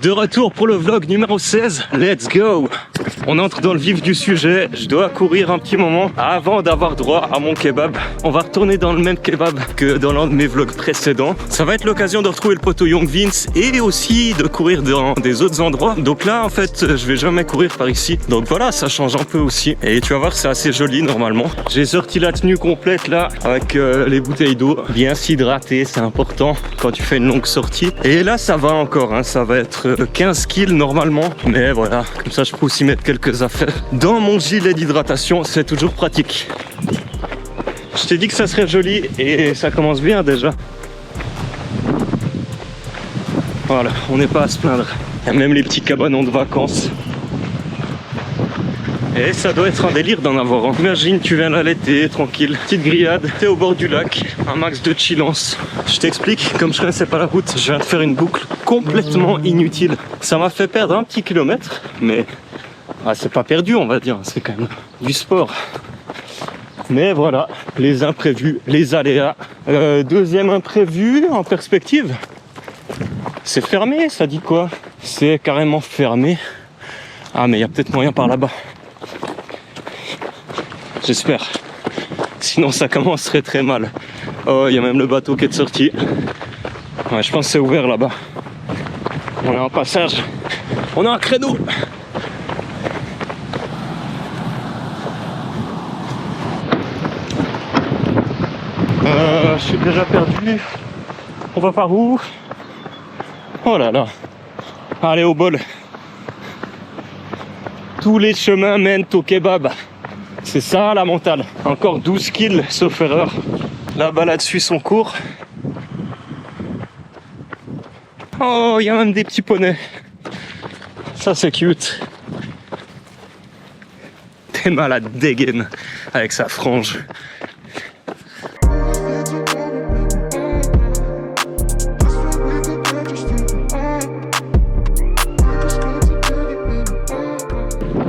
De retour pour le vlog numéro 16, let's go! On entre dans le vif du sujet, je dois courir un petit moment avant d'avoir droit à mon kebab. On va retourner dans le même kebab que dans l'un de mes vlogs précédents. Ça va être l'occasion de retrouver le poteau Young Vince et aussi de courir dans des autres endroits. Donc là en fait je vais jamais courir par ici. Donc voilà, ça change un peu aussi. Et tu vas voir, c'est assez joli normalement. J'ai sorti la tenue complète là avec les bouteilles d'eau. Bien s'hydrater, c'est important quand tu fais une longue sortie. Et là ça va encore, hein, ça va être 15 kills normalement. Mais voilà, comme ça je peux aussi mettre quelques affaires dans mon gilet d'hydratation, c'est toujours pratique. Je t'ai dit que ça serait joli et ça commence bien déjà. Voilà, on n'est pas à se plaindre. Il y a même les petits cabanons de vacances. Et ça doit être un délire d'en avoir un. Imagine, tu viens là l'été, tranquille, petite grillade, t'es au bord du lac, un max de chillance. Je t'explique, comme je connaissais pas la route, je viens de faire une boucle complètement inutile. Ça m'a fait perdre un petit kilomètre, mais c'est pas perdu on va dire, c'est quand même du sport. Mais voilà, les imprévus, les aléas. Deuxième imprévu en perspective, c'est fermé, ça dit quoi? C'est carrément fermé. Ah mais il y a peut-être moyen par là-bas. J'espère. Sinon ça commencerait très mal. Oh, il y a même le bateau qui est sorti. Ouais, je pense que c'est ouvert là-bas. On a un passage. On a un créneau. Je suis déjà perdu. On va par où? Oh là là. Allez au bol. Tous les chemins mènent au kebab. C'est ça la mentale. Encore 12 kills sauf erreur. La balade suit son cours. Oh, il y a même des petits poneys. Ça c'est cute. T'es malade dégaine avec sa frange.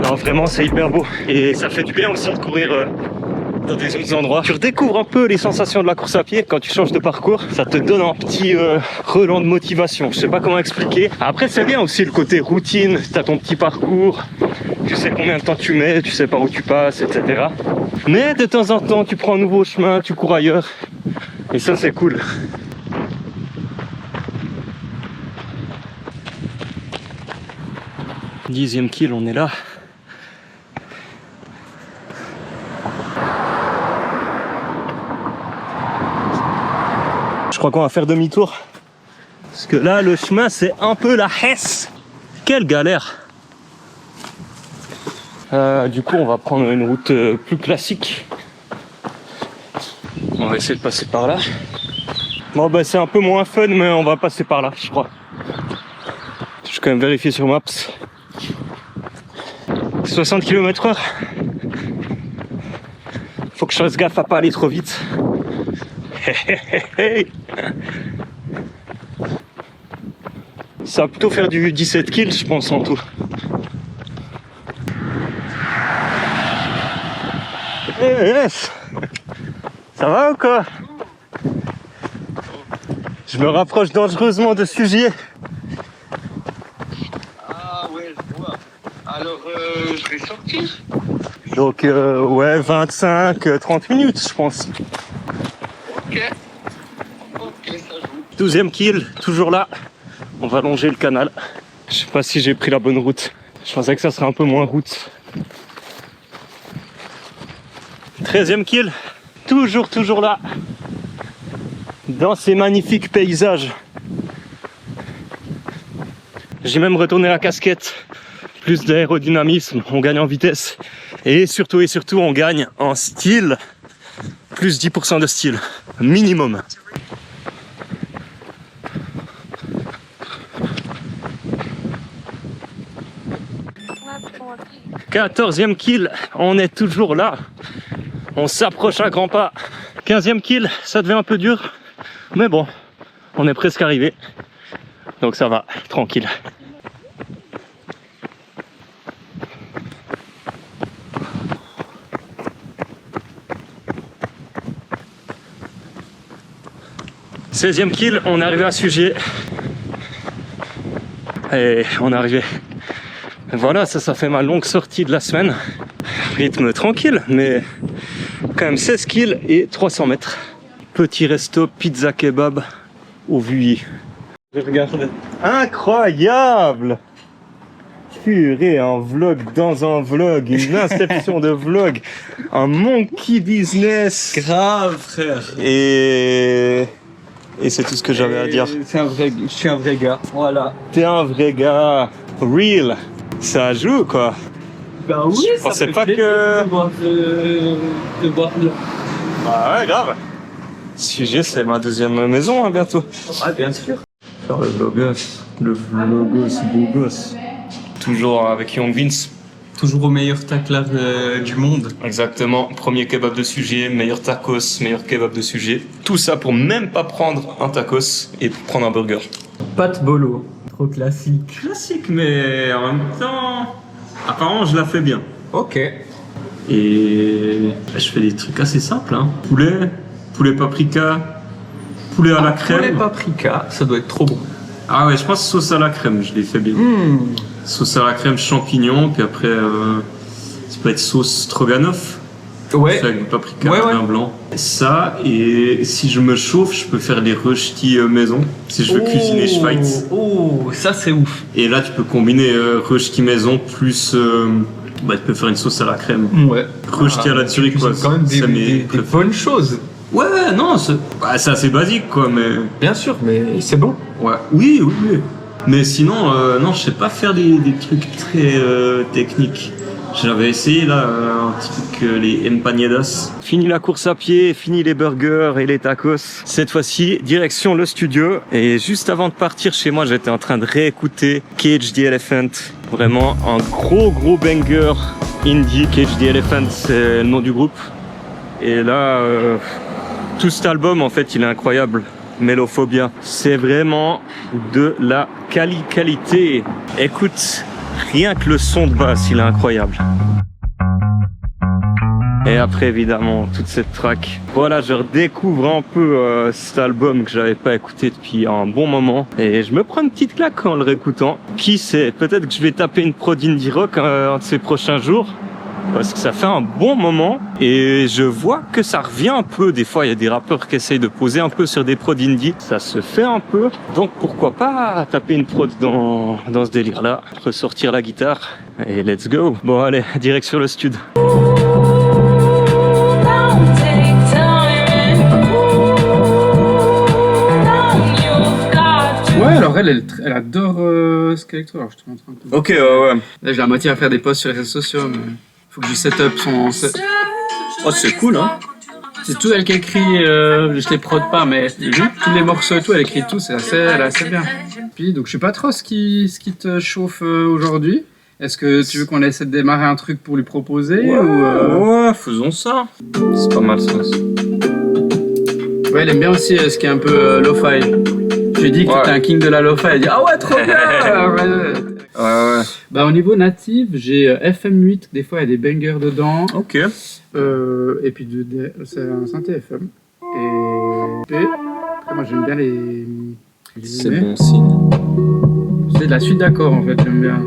Non, vraiment c'est hyper beau et ça fait du bien aussi de courir dans des autres endroits. Tu redécouvres un peu les sensations de la course à pied quand tu changes de parcours. Ça te donne un petit relan de motivation. Je sais pas comment expliquer. Après c'est bien aussi le côté routine. T'as ton petit parcours, tu sais combien de temps tu mets, tu sais par où tu passes, etc. Mais de temps en temps tu prends un nouveau chemin, tu cours ailleurs. Et ça c'est cool. Dixième kill, on est là. Je crois qu'on va faire demi-tour. Parce que là, le chemin, c'est un peu la Hesse. Quelle galère. Du coup, on va prendre une route plus classique. On va essayer de passer par là. Bon, bah, c'est un peu moins fun, mais on va passer par là, je crois. Je vais quand même vérifier sur Maps. 60 km/h. Faut que je fasse gaffe à pas aller trop vite. Ça va plutôt faire du 17 kills je pense en tout. Yes. Ça va ou quoi? Je me rapproche dangereusement de Sugier. Ah ouais, je vois. Alors je vais sortir. Donc ouais, 25-30 minutes je pense. Ok. Ok, ça joue. 12e kill, toujours là. On va longer le canal. Je sais pas si j'ai pris la bonne route. Je pensais que ça serait un peu moins route. 13e kill, toujours là. Dans ces magnifiques paysages. J'ai même retourné la casquette. Plus d'aérodynamisme, on gagne en vitesse. Et surtout on gagne en style. Plus 10% de style, minimum. Quatorzième kill, on est toujours là. On s'approche à grands pas. 15e kill, ça devient un peu dur. Mais bon, on est presque arrivé. Donc ça va, tranquille. « 16e kill, on est arrivé à Sugier. Et on est arrivé. Voilà, ça fait ma longue sortie de la semaine. Rythme tranquille, mais quand même 16 kills et 300 mètres. Petit resto, pizza kebab au Vuilly. Regardez. Incroyable! Purée, un vlog dans un vlog, une inception de vlog, un monkey business. Grave, frère. Et c'est tout ce que j'avais à dire. Je suis un vrai gars. Voilà. T'es un vrai gars. Real. Ça joue quoi. Ben oui, Je pensais pas que. de boire de l'eau. Ah ouais, grave. Sujet, c'est ma deuxième maison hein, bientôt. Ah, bien sûr. Faire le vlogos, beau gosse. Toujours avec Young Vince. Toujours au meilleur tacleur du monde. Exactement. Premier kebab de sujet, meilleur tacos, meilleur kebab de sujet. Tout ça pour même pas prendre un tacos et pour prendre un burger. Pâte bolo. Trop classique. Classique, mais en même temps, apparemment, je la fais bien. Ok. Et je fais des trucs assez simples. Hein. Poulet paprika, poulet à la crème. Poulet paprika, ça doit être trop bon. Ah ouais, je pense sauce à la crème, je l'ai fait bien. Sauce à la crème, champignons, puis après, ça peut être sauce stroganoff. Ouais. Avec du paprika, Ouais, ouais. vin blanc. Ça, et si je me chauffe, je peux faire des rösti maison. Si je veux cuisiner Schweiz. Oh, ça c'est ouf. Et là, tu peux combiner rösti maison plus. Tu peux faire une sauce à la crème. Ouais. Rösti à la Zurich, quoi. C'est quand même C'est mes des bonnes choses. Ouais, non, c'est assez basique, quoi, mais. Bien sûr, mais c'est bon. Ouais. Oui. Mais sinon, non, je sais pas faire des trucs très techniques. J'avais essayé là un truc, les empanadas. Fini la course à pied, fini les burgers et les tacos. Cette fois-ci, direction le studio. Et juste avant de partir chez moi, j'étais en train de réécouter Cage the Elephant. Vraiment un gros banger indie. Cage the Elephant, c'est le nom du groupe. Et là, tout cet album, en fait, il est incroyable. Melophobia, c'est vraiment de la qualité. Écoute, rien que le son de basse, il est incroyable. Et après, évidemment, toute cette track. Voilà, je redécouvre un peu cet album que j'avais pas écouté depuis un bon moment. Et je me prends une petite claque en le réécoutant. Qui sait, peut-être que je vais taper une prod indie rock un de ces prochains jours. Parce que ça fait un bon moment et je vois que ça revient un peu. Des fois, il y a des rappeurs qui essayent de poser un peu sur des prods indie. Ça se fait un peu. Donc, pourquoi pas taper une prod dans ce délire-là, ressortir la guitare et let's go. Bon, allez, direction le stud. Ouais, alors elle adore Skelectro, alors je te montre un peu. Ok, ouais. Là, j'ai la moitié à faire des posts sur les réseaux sociaux, mais faut que je set up son... Oh, c'est cool, hein. C'est tout elle qui écrit, je les prod pas, mais tous les morceaux et tout, elle écrit tout, elle est assez bien. Puis, donc je sais pas trop ce qui te chauffe aujourd'hui. Est-ce que tu veux qu'on essaie de démarrer un truc pour lui proposer Ouais, faisons ça. C'est pas mal ça. Ouais, elle aime bien aussi ce qui est un peu lo-fi. Je lui ai dit que t'es un king de la lo-fi, elle dit ah ouais, trop bien. Ouais. Bah au niveau natif, j'ai FM8, des fois il y a des bangers dedans. Ok. Et puis c'est un synthé FM. Et après, moi j'aime bien les C'est bon signe. C'est de la suite d'accords en fait, j'aime bien.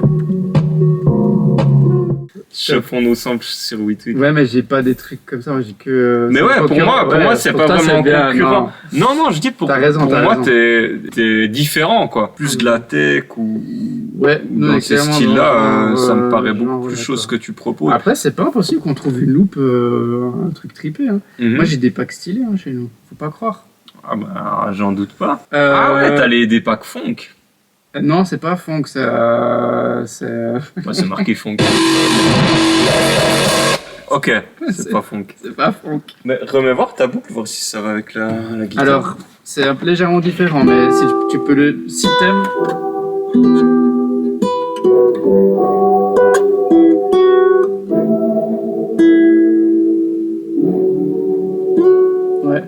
Chauffons nos samples sur WeTweet. Ouais, mais j'ai pas des trucs comme ça, moi j'ai que. Mais ouais, pour moi, c'est pas vraiment concurrent. Non, je dis pour moi, t'es différent, quoi. Plus de la tech ou. Ouais, dans ce style-là, ça me paraît beaucoup plus chose que tu proposes. Après, c'est pas impossible qu'on trouve une loupe, un truc trippé. Hein. Moi, j'ai des packs stylés chez nous, faut pas croire. Ah bah, j'en doute pas. Ah ouais, t'as des packs funk. Non, c'est pas funk, c'est marqué funk. Ok, c'est pas funk. C'est pas funk. Mais remets voir ta boucle, voir si ça va avec la guitare. Alors, c'est un peu légèrement différent, mais si tu peux le... Si t'aimes... Ouais.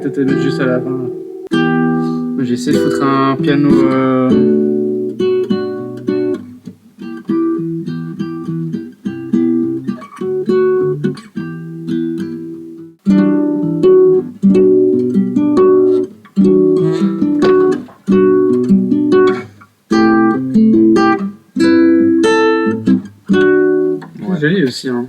Peut-être mettre juste à la fin. Moi, j'ai essayé de foutre un piano. Joli aussi, hein.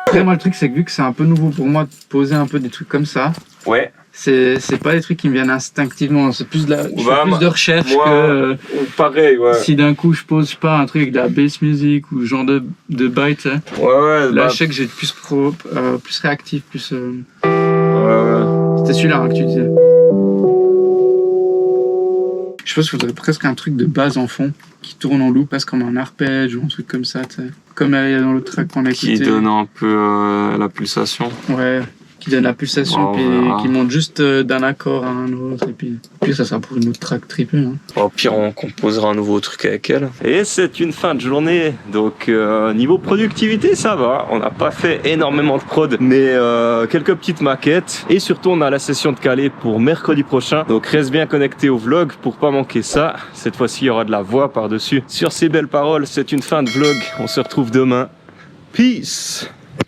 Après, moi, le truc, c'est que vu que c'est un peu nouveau pour moi de poser un peu des trucs comme ça, Ouais. c'est pas des trucs qui me viennent instinctivement. C'est plus de la, je fais Bah, plus de recherche moi, que pareil, ouais. si d'un coup je pose, je sais pas, un truc avec de la bass music ou genre de bail, tu sais. Ouais, Là, je sais que j'ai plus plus réactif, plus. ouais. C'était celui-là hein, que tu disais. Je pense qu'il faudrait presque un truc de base en fond qui tourne en loop, presque comme un arpège ou un truc comme ça, tu sais. Comme il y a dans l'autre track qu'on a écouté. Qui donne un peu la pulsation. Ouais, qui donne la pulsation, Ouais, puis on verra. qui monte juste d'un accord à un autre, et puis ça sera pour une autre track trippée. Hein. Au pire, on composera un nouveau truc avec elle. Et c'est une fin de journée, donc niveau productivité, ça va. On n'a pas fait énormément de prod, mais quelques petites maquettes. Et surtout, on a la session de Calais pour mercredi prochain. Donc reste bien connecté au vlog pour pas manquer ça. Cette fois-ci, il y aura de la voix par-dessus. Sur ces belles paroles, c'est une fin de vlog. On se retrouve demain. Peace!